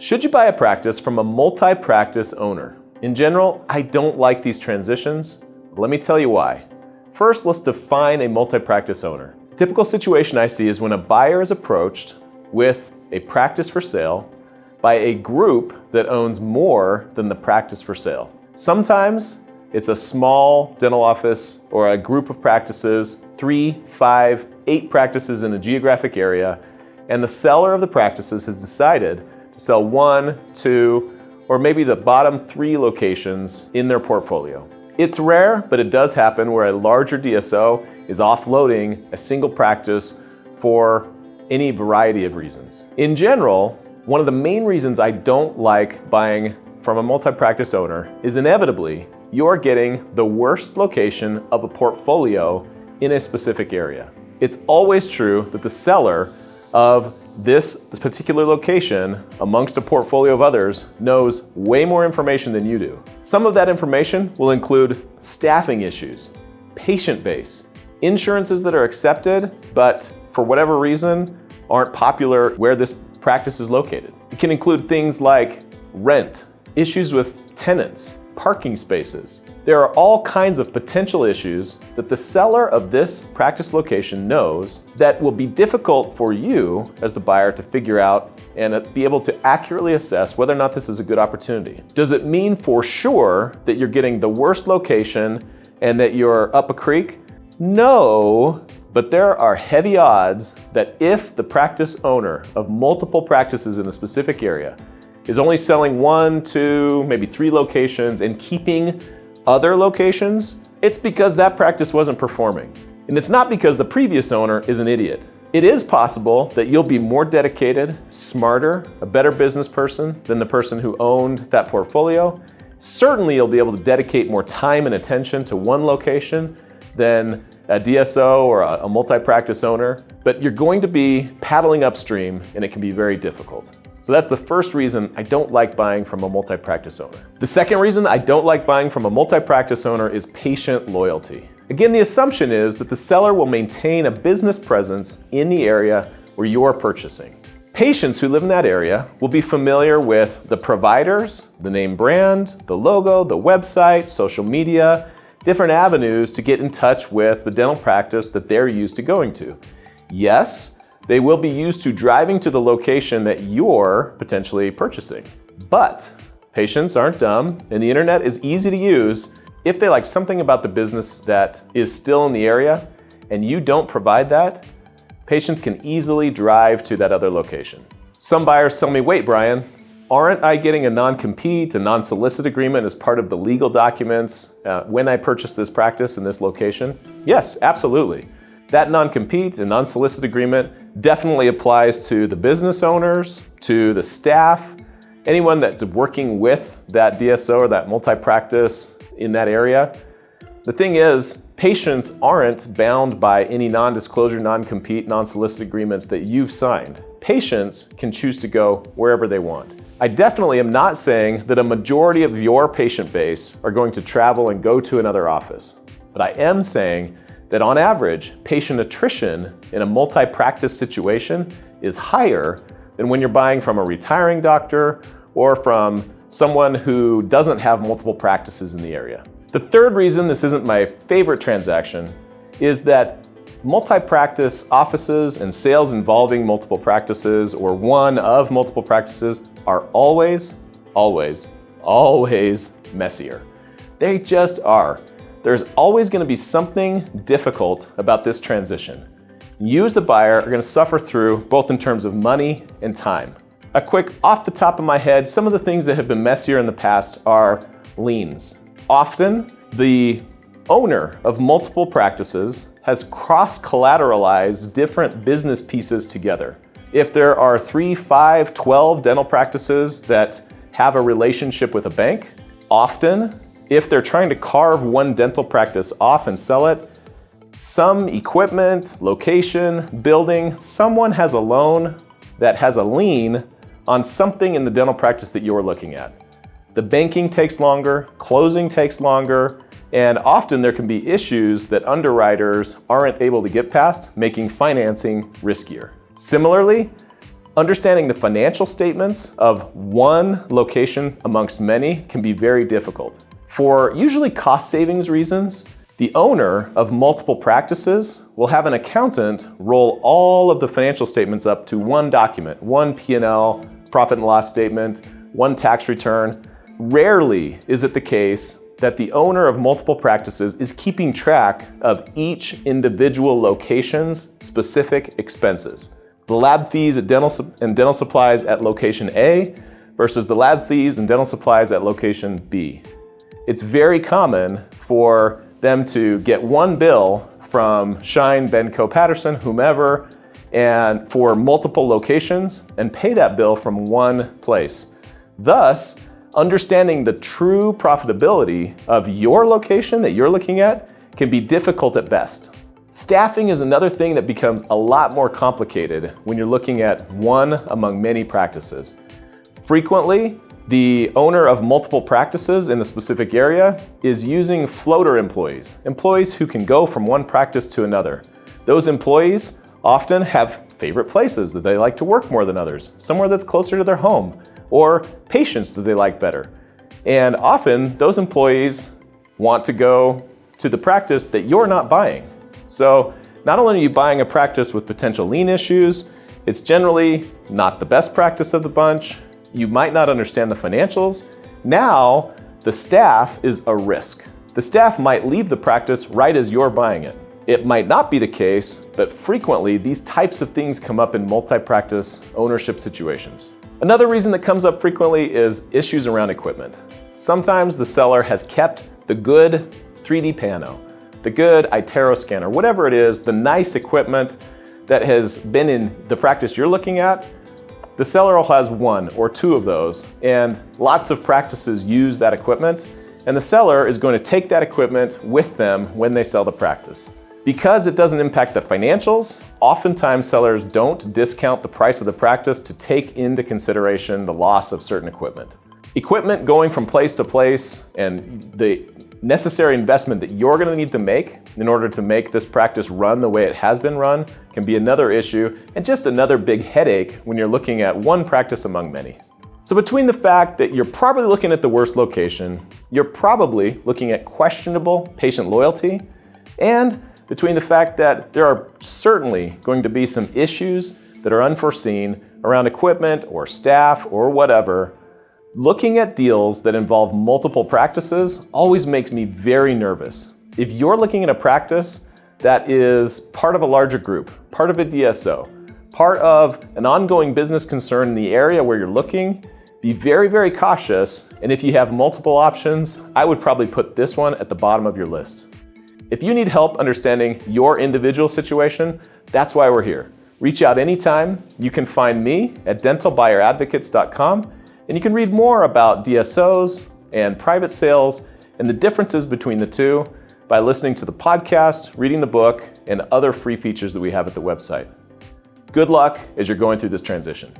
Should you buy a practice from a multi-practice owner? In general, I don't like these transitions. Let me tell you why. First, let's define a multi-practice owner. Typical situation I see is when a buyer is approached with a practice for sale by a group that owns more than the practice for sale. Sometimes it's a small dental office or a group of practices, 3, 5, 8 practices in a geographic area, and the seller of the practices has decided to sell 1, 2, or maybe the bottom 3 locations in their portfolio. It's rare, but it does happen where a larger DSO is offloading a single practice for any variety of reasons. In general, one of the main reasons I don't like buying from a multi-practice owner is inevitably you're getting the worst location of a portfolio in a specific area. It's always true that the seller of this particular location amongst a portfolio of others knows way more information than you do. Some of that information will include staffing issues, patient base, insurances that are accepted, but for whatever reason aren't popular where this practice is located. It can include things like rent, issues with tenants, parking spaces. There are all kinds of potential issues that the seller of this practice location knows that will be difficult for you as the buyer to figure out and be able to accurately assess whether or not this is a good opportunity. Does it mean for sure that you're getting the worst location and that you're up a creek? No, but there are heavy odds that if the practice owner of multiple practices in a specific area is only selling 1, 2, maybe 3 locations and keeping other locations, it's because that practice wasn't performing. And it's not because the previous owner is an idiot. It is possible that you'll be more dedicated, smarter, a better business person than the person who owned that portfolio. Certainly you'll be able to dedicate more time and attention to one location than a DSO or a multi-practice owner, but you're going to be paddling upstream and it can be very difficult. So that's the first reason I don't like buying from a multi-practice owner. The second reason I don't like buying from a multi-practice owner is patient loyalty. Again, the assumption is that the seller will maintain a business presence in the area where you're purchasing. Patients who live in that area will be familiar with the providers, the name brand, the logo, the website, social media, different avenues to get in touch with the dental practice that they're used to going to. Yes, they will be used to driving to the location that you're potentially purchasing. But patients aren't dumb, and the internet is easy to use. If they like something about the business that is still in the area and you don't provide that, patients can easily drive to that other location. Some buyers tell me, wait, Brian, aren't I getting a non-compete, a non-solicit agreement as part of the legal documents when I purchase this practice in this location? Yes, absolutely. That non-compete and non-solicit agreement definitely applies to the business owners, to the staff, anyone that's working with that DSO or that multi-practice in that area. The thing is, patients aren't bound by any non-disclosure, non-compete, non-solicit agreements that you've signed. Patients can choose to go wherever they want. I definitely am not saying that a majority of your patient base are going to travel and go to another office, but I am saying that on average, patient attrition in a multi-practice situation is higher than when you're buying from a retiring doctor or from someone who doesn't have multiple practices in the area. The third reason this isn't my favorite transaction is that multi-practice offices and sales involving multiple practices or one of multiple practices are always messier. They just are. There's always going to be something difficult about this transition. You as the buyer are going to suffer through both in terms of money and time. A quick off the top of my head, some of the things that have been messier in the past are liens. Often, the owner of multiple practices has cross-collateralized different business pieces together. If there are 3, 5, 12 dental practices that have a relationship with a bank, often, if they're trying to carve one dental practice off and sell it, some equipment, location, building, someone has a loan that has a lien on something in the dental practice that you're looking at. The banking takes longer, closing takes longer, and often there can be issues that underwriters aren't able to get past, making financing riskier. Similarly, Understanding the financial statements of one location amongst many can be very difficult. For usually cost savings reasons, the owner of multiple practices will have an accountant roll all of the financial statements up to one document, one P&L, profit and loss statement, one tax return. Rarely is it the case that the owner of multiple practices is keeping track of each individual location's specific expenses. The lab fees and dental supplies at location A versus the lab fees and dental supplies at location B. It's very common for them to get one bill from Shine, Benco, Patterson, whomever, and for multiple locations and pay that bill from one place. Thus, understanding the true profitability of your location that you're looking at can be difficult at best. Staffing is another thing that becomes a lot more complicated when you're looking at one among many practices. Frequently, the owner of multiple practices in a specific area is using floater employees, employees who can go from one practice to another. Those employees often have favorite places that they like to work more than others, somewhere that's closer to their home, or patients that they like better. And often those employees want to go to the practice that you're not buying. So not only are you buying a practice with potential lien issues, it's generally not the best practice of the bunch. You might not understand the financials. Now the staff is a risk. The staff might leave the practice right as you're buying it. It might not be the case, but frequently these types of things come up in multi-practice ownership situations. Another reason that comes up frequently is issues around equipment. Sometimes the seller has kept the good 3D Pano, the good iTero scanner, whatever it is, the nice equipment that has been in the practice you're looking at. The seller has one or two of those, and lots of practices use that equipment, and the seller is going to take that equipment with them when they sell the practice. Because it doesn't impact the financials, oftentimes sellers don't discount the price of the practice to take into consideration the loss of certain equipment. Equipment going from place to place and the necessary investment that you're going to need to make in order to make this practice run the way it has been run can be another issue and just another big headache when you're looking at one practice among many. So between the fact that you're probably looking at the worst location, you're probably looking at questionable patient loyalty, and between the fact that there are certainly going to be some issues that are unforeseen around equipment or staff or whatever, looking at deals that involve multiple practices always makes me very nervous. If you're looking at a practice that is part of a larger group, part of a DSO, part of an ongoing business concern in the area where you're looking, be very, very cautious. And if you have multiple options, I would probably put this one at the bottom of your list. If you need help understanding your individual situation, that's why we're here. Reach out anytime. You can find me at dentalbuyeradvocates.com, and you can read more about DSOs and private sales and the differences between the two by listening to the podcast, reading the book, and other free features that we have at the website. Good luck as you're going through this transition.